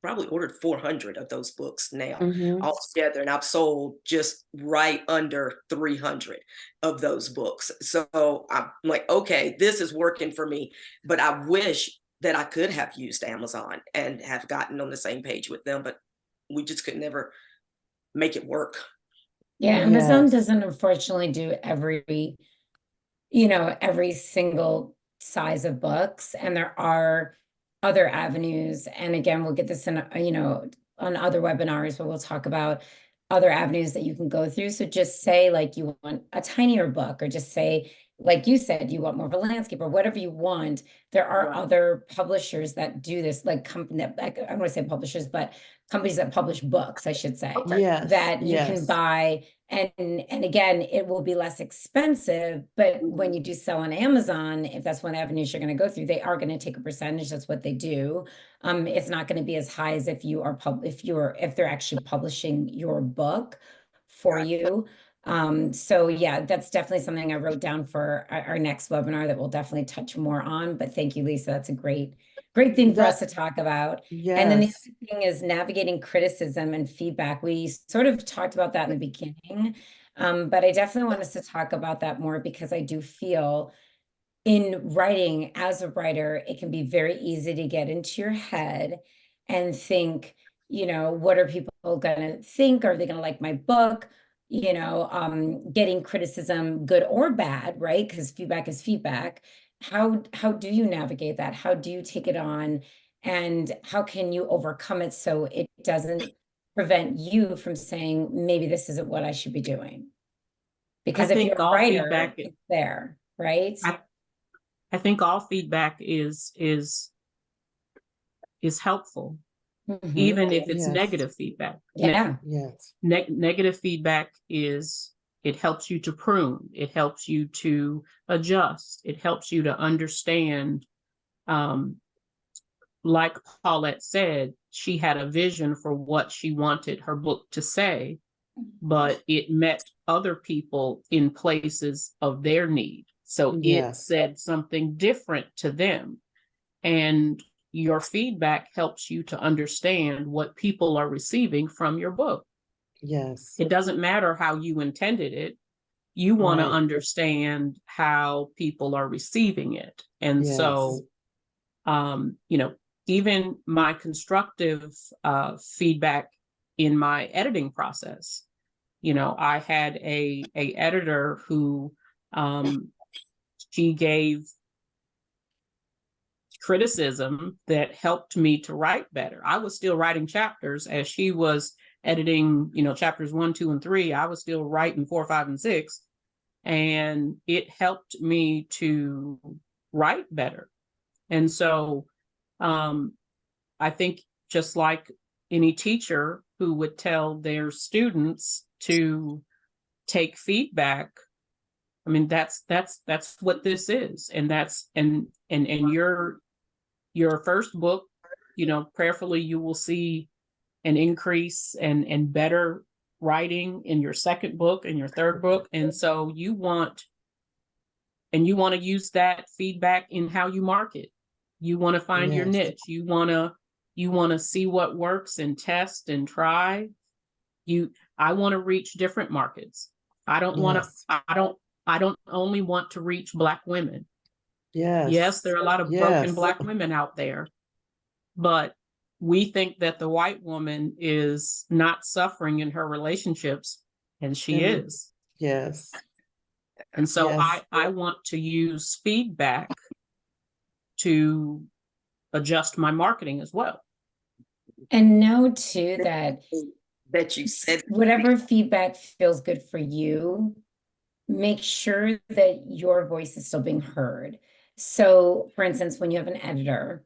probably ordered 400 of those books now Mhm. altogether, and I've sold just right under 300 of those books. So I'm like, okay, this is working for me, but I wish that I could have used Amazon and have gotten on the same page with them, but we just could never make it work. Yeah, Amazon Yes. doesn't unfortunately do every, every single size of books. And there are other avenues. And again, we'll get this in, on other webinars, but we'll talk about other avenues that you can go through. So just say like you want a tinier book, or just say, like you said, you want more of a landscape or whatever you want. There are Right. other publishers that do this, like company, I don't want to say publishers, but companies that publish books, I should say, Okay. Yes. that you can Yes. buy. And again, it will be less expensive, but when you do sell on Amazon, if that's one avenue you're going to go through, they are going to take a percentage. That's what they do. It's not going to be as high as if you are if they're actually publishing your book for you. So yeah, that's definitely something I wrote down for our next webinar that we'll definitely touch more on. But thank you, Lisa. That's a great thing for us to talk about. And then the Yes. other thing is navigating criticism and feedback. We sort of talked about that in the beginning, but I definitely want us to talk about that more, because I do feel in writing, as a writer, it can be very easy to get into your head and think, what are people going to think? Are they going to like my book? Getting criticism, good or bad, right? Because feedback is feedback. How do you navigate that? How do you take it on? And how can you overcome it so it doesn't prevent you from saying, maybe this isn't what I should be doing? Because if you're think a all writer, feedback, it's there, right? I think all feedback is helpful, Mhm. even if it's Yes. negative feedback. Yeah. Yes. Negative feedback it helps you to prune, it helps you to adjust, it helps you to understand. Like Paulette said, she had a vision for what she wanted her book to say, but it met other people in places of their need. So it Yes. said something different to them. And your feedback helps you to understand what people are receiving from your book. Yes. It doesn't matter how you intended it. You want to Right. understand how people are receiving it. And Yes. so, even my constructive feedback in my editing process, I had a editor who she gave criticism that helped me to write better. I was still writing chapters as she was editing, chapters 1, 2, and 3. I was still writing 4, 5, and 6. And it helped me to write better. And so I think just like any teacher who would tell their students to take feedback, I mean, that's what this is. And that's and your first book, prayerfully you will see an increase and better writing in your second book and your third book. And so you want to use that feedback in how you market. You want to find your Yes. niche. You want to see what works and test and try. I want to reach different markets. I don't want to Yes. I don't only want to reach Black women. Yes. Yes, there are a lot of broken Yes. Black women out there, but we think that the white woman is not suffering in her relationships, and she And is. yes. And so Yes. I want to use feedback to adjust my marketing as well. And know too That you said whatever feedback feels good for you, make sure that your voice is still being heard. So for instance, when you have an editor,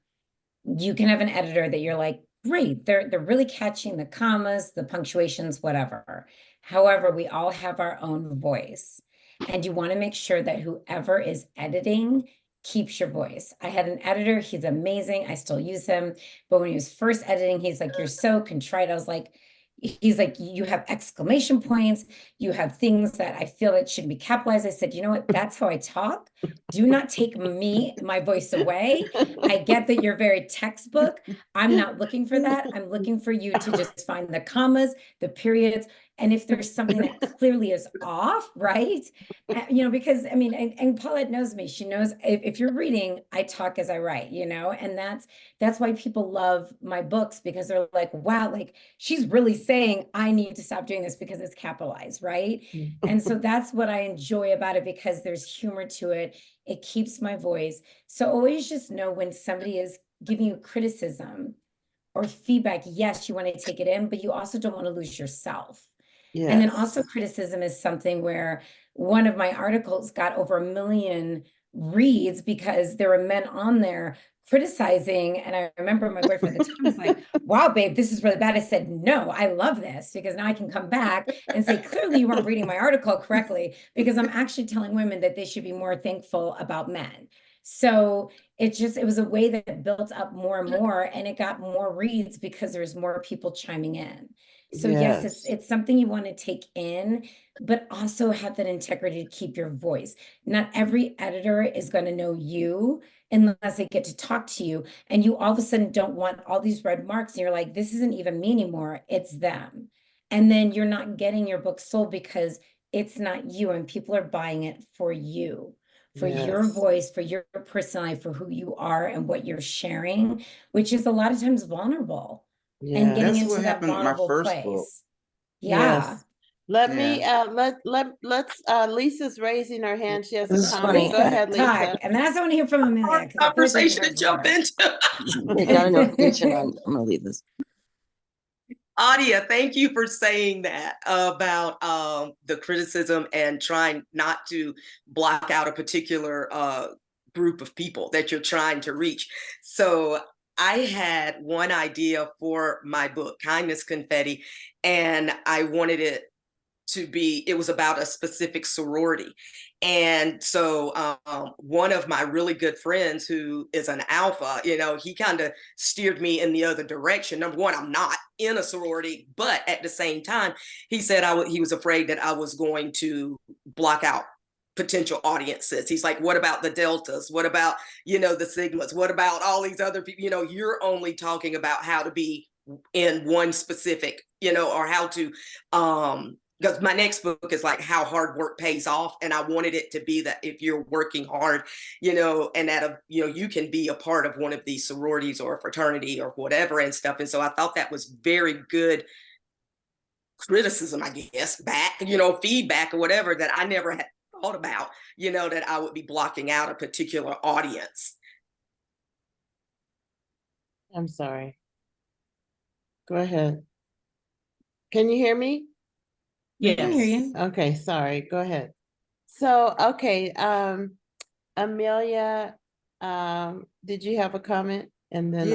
you can have an editor that you're like, great, they're really catching the commas, the punctuations, whatever. However, we all have our own voice. And you want to make sure that whoever is editing keeps your voice. I had an editor, he's amazing. I still use him. But when he was first editing, he's like, you're so contrite. I was like, he's like, you have exclamation points, you have things that I feel that shouldn't be capitalized. I said, you know what? That's how I talk. Do not take my voice away. I get that you're very textbook. I'm not looking for that. I'm looking for you to just find the commas, the periods, and if there's something that clearly is off, right? Because I mean, and Paulette knows me. She knows if you're reading, I talk as I write, and that's why people love my books, because they're like, wow, like she's really saying I need to stop doing this because it's capitalized, right? And so that's what I enjoy about it, because there's humor to it. It keeps my voice. So always just know when somebody is giving you criticism or feedback, yes, you want to take it in, but you also don't want to lose yourself. And then also criticism is something where one of my articles got over 1 million reads because there were men on there criticizing. And I remember my boyfriend at the time was like, wow, babe, this is really bad. I said, no, I love this, because now I can come back and say, clearly you weren't reading my article correctly, because I'm actually telling women that they should be more thankful about men. So it was a way that built up more and more, and it got more reads because there's more people chiming in. So yes, it's something you want to take in, but also have that integrity to keep your voice. Not every editor is going to know you unless they get to talk to you, and you all of a sudden don't want all these red marks, and you're like, this isn't even me anymore, it's them. And then you're not getting your book sold because it's not you, and people are buying it for you, for your voice, for your personality, for who you are and what you're sharing, which is a lot of times vulnerable. And getting That's into what that happened with my vulnerable first book. place. Yeah. Yes. Let me let's Lisa's raising her hand. She has This a is comment. funny. Go ahead, Lisa. Talk. And then I want to hear from Amelia, because the first thing Conversation to jump into. I got a notification. I'm gonna leave this. Adia, thank you for saying that about the criticism and trying not to block out a particular group of people that you're trying to reach. So I had one idea for my book, Kindness Confetti, and I wanted it was about a specific sorority. And so one of my really good friends, who is an alpha, he kind of steered me in the other direction. Number one, I'm not in a sorority, but at the same time, he said he was afraid that I was going to block out potential audiences. He's like, what about the deltas? What about, the sigmas? What about all these other people? You're only talking about how to be in one specific, or how to because my next book is like how hard work pays off. And I wanted it to be that if you're working hard, and that, you can be a part of one of these sororities or a fraternity or whatever and stuff. And so I thought that was very good criticism, I guess, back, feedback or whatever, that I never had thought about, that I would be blocking out a particular audience. I'm sorry. Go ahead. Can you hear me? I can hear you. Okay, sorry. Go ahead. So, okay, Amelia, did you have a comment? And then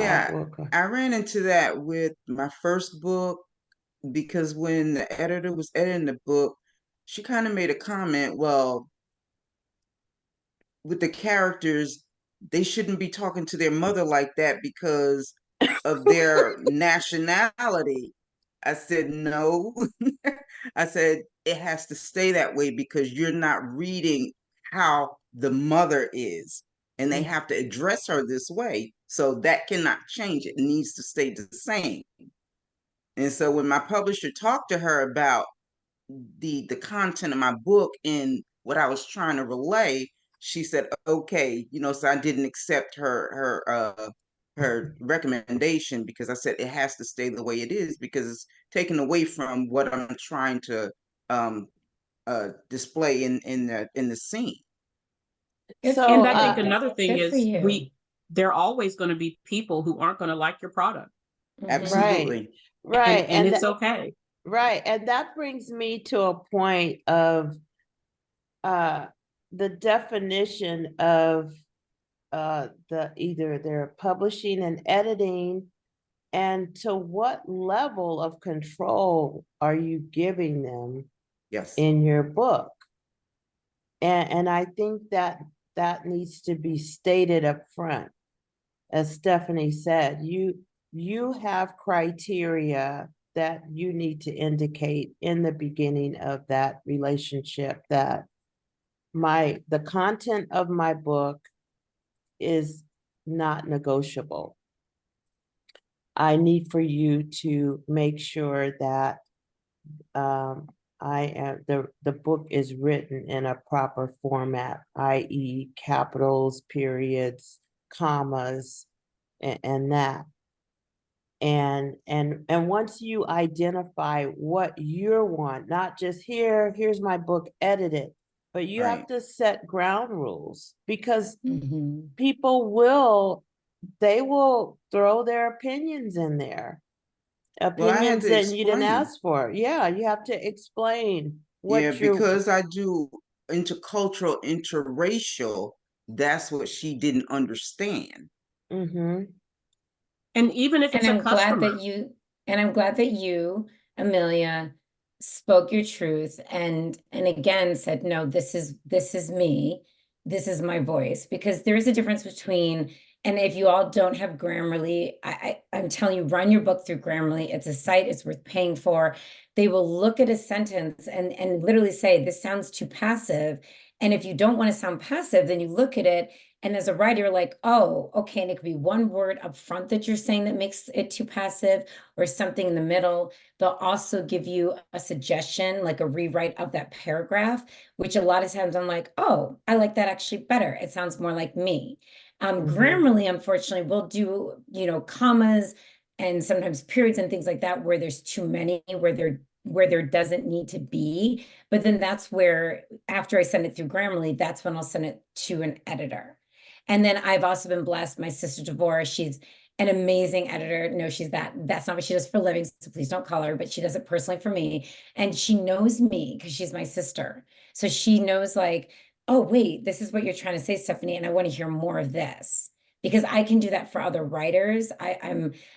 I ran into that with my first book, because when the editor was editing the book, she kind of made a comment, well, with the characters, they shouldn't be talking to their mother like that because of their nationality. I said, no. I said, it has to stay that way because you're not reading how the mother is. And they have to address her this way. So that cannot change. It needs to stay the same. And so when my publisher talked to her about the content of my book and what I was trying to relay, she said, okay, so I didn't accept her recommendation, because I said it has to stay the way it is, because it's taken away from what I'm trying to display in the scene. So And I think another thing good for is you. there are always going to be people who aren't going to like your product. Absolutely. Right. And it's okay. Right. And that brings me to a point of the definition of either their publishing and editing, and to what level of control are you giving them Yes. in your book. And I think that that needs to be stated up front. As Stephanie said, you have criteria that you need to indicate in the beginning of that relationship that the content of my book is not negotiable. I need for you to make sure that the book is written in a proper format, i.e. capitals, periods, commas, and that. And once you identify what you want, not just here's my book edited, but you have Right. to set ground rules, because Mhm. people they will throw their opinions in there. Well, I had Opinions to that you didn't explain. ask for. Yeah, you have to explain Yeah, what you're. because I do intercultural, interracial, that's what she didn't understand. Mm-hmm. And even if And it's a I'm glad customer, that you, Amelia, spoke your truth and again said, no, this is me. This is my voice. Because there is a difference between, and if you all don't have Grammarly, I'm telling you, run your book through Grammarly. It's a site, it's worth paying for. They will look at a sentence and literally say, this sounds too passive. And if you don't want to sound passive, then you look at it, and as a writer, you're like, oh, okay. And it could be one word up front that you're saying that makes it too passive, or something in the middle. They'll also give you a suggestion, like a rewrite of that paragraph, which a lot of times I'm like, oh, I like that actually better. It sounds more like me. Mm-hmm. Grammarly, unfortunately, will do, commas and sometimes periods and things like that where there's too many, where there doesn't need to be. But then that's where, after I send it through Grammarly, that's when I'll send it to an editor. And then I've also been blessed. My sister Devorah, she's an amazing editor. No, that's not what she does for a living, so please don't call her, but she does it personally for me. And she knows me because she's my sister. So she knows, like, oh, wait, this is what you're trying to say, Stephanie, and I want to hear more of this. Because I can do that for other writers. I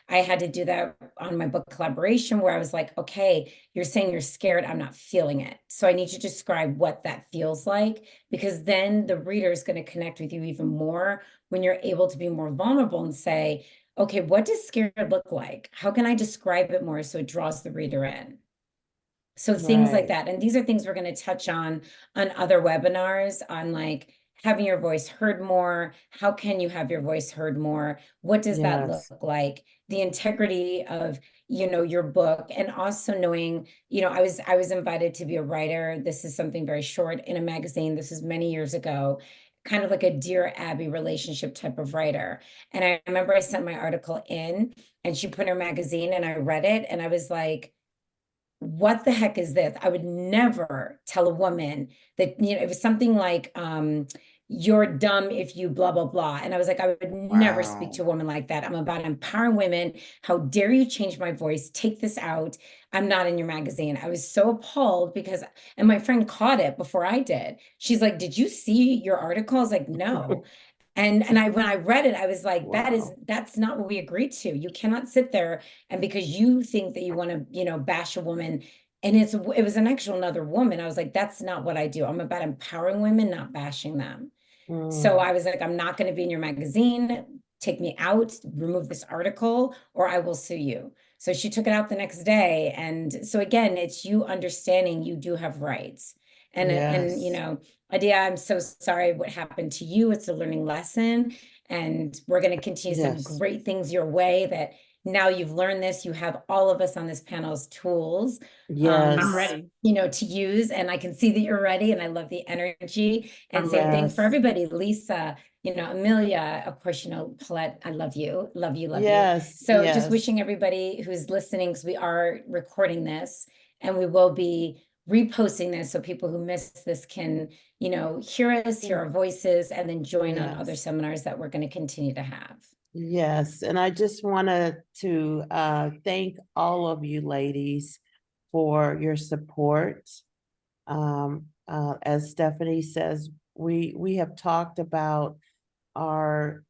had to do that on my book Collaboration, where I was like, okay, you're saying you're scared, I'm not feeling it. So I need you to describe what that feels like, because then the reader is going to connect with you even more when you're able to be more vulnerable and say, okay, what does scared look like? How can I describe it more so it draws the reader in? So things like Right. that. And these are things we're going to touch on other webinars, on like having your voice heard more. How can you have your voice heard more? What does that look Yes. like? The integrity of, your book, and also knowing, I was invited to be a writer. This is something very short in a magazine. This is many years ago, kind of like a Dear Abby relationship type of writer. And I remember I sent my article in, and she put in her magazine, and I read it, and I was like, what the heck is this? I would never tell a woman that, it was something like, you're dumb if you blah, blah, blah. And I was like, I would never speak Wow. to a woman like that. I'm about empowering women. How dare you change my voice? Take this out. I'm not in your magazine. I was so appalled because, and my friend caught it before I did. She's like, did you see your article? I was like, no. And when I read it, I was like, Wow. that's not what we agreed to. You cannot sit there, and because you think that you want to, bash a woman, and it was an actual another woman. I was like, that's not what I do. I'm about empowering women, not bashing them. So Mm. I was like, I'm not going to be in your magazine. Take me out, remove this article, or I will sue you. So she took it out the next day. And so again, it's you understanding you do have rights. And Yes. Adia, I'm so sorry what happened to you. It's a learning lesson. And we're going to continue some Yes. great things your way, that now you've learned this. You have all of us on this panel's tools, I'm Yes. ready. to use. And I can see that you're ready, and I love the energy. And I'm same ready. thing for Yes. everybody. Lisa, Amelia, of course, Paulette, I love you, love you, love you. Yes. So just Yes. wishing everybody who's listening, because we are recording this and we will be reposting this, so people who missed this can, hear us, hear our voices, and then join on other Yes. seminars that we're going to continue to have. Yes. And I just wanted to thank all of you ladies for your support. As Stephanie says, we have talked about our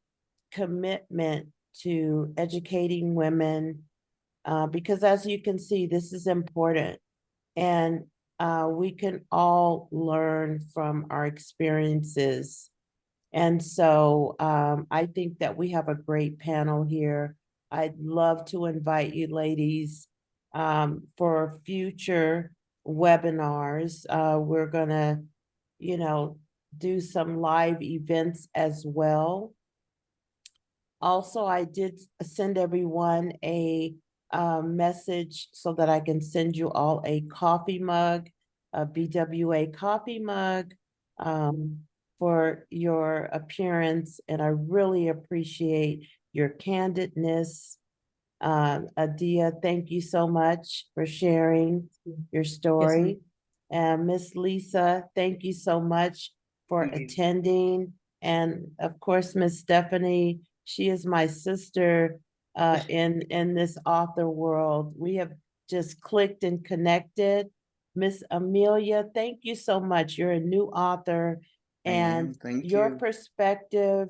commitment to educating women, because as you can see, this is important. And we can all learn from our experiences And so I think that we have a great panel here. I'd love to invite you ladies for future webinars. We're gonna, you know, do some live events as well. Also, I did send everyone a message so that I can send you all a coffee mug, a BWA coffee mug, for your appearance. And I really appreciate your candidness. Adia, thank you so much for sharing your Yes, ma'am. story. And Miss Lisa, thank you so much for Thank you. attending. And of course, Miss Stephanie, she is my sister in this author world. We have just clicked and connected. Miss Amelia, thank you so much. You're a new author, I am. and Thank your you. perspective,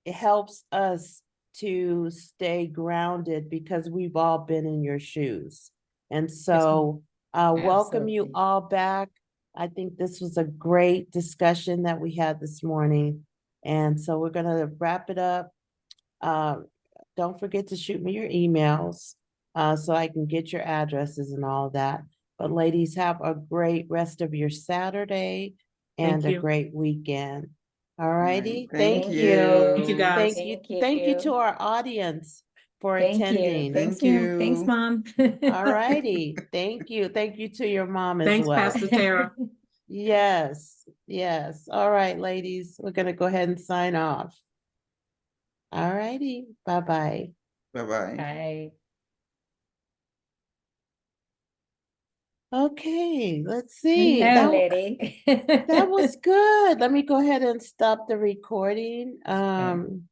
it helps us to stay grounded because we've all been in your shoes. And Yes, ma'am. so welcome you Absolutely. all back. I think this was a great discussion that we had this morning. And so we're going to wrap it up. Uh, don't forget to shoot me your emails so I can get your addresses and all that. But ladies, have a great rest of your Saturday and Thank a you. great weekend. All All right. righty. Thank Thank Thank you, you. you. guys. Thank you to you. our audience for Thank you. attending. Thanks, Thank ma'am. Thanks, you. Mom. All righty. Thank you. Thank you to your mom as Thanks, well. Pastor Tara. Yes, yes. All right, ladies, we're gonna go ahead and sign off. All righty. Bye-bye. Bye-bye. Bye. Okay, let's see. Hello, lady. That was good. Let me go ahead and stop the recording. Okay.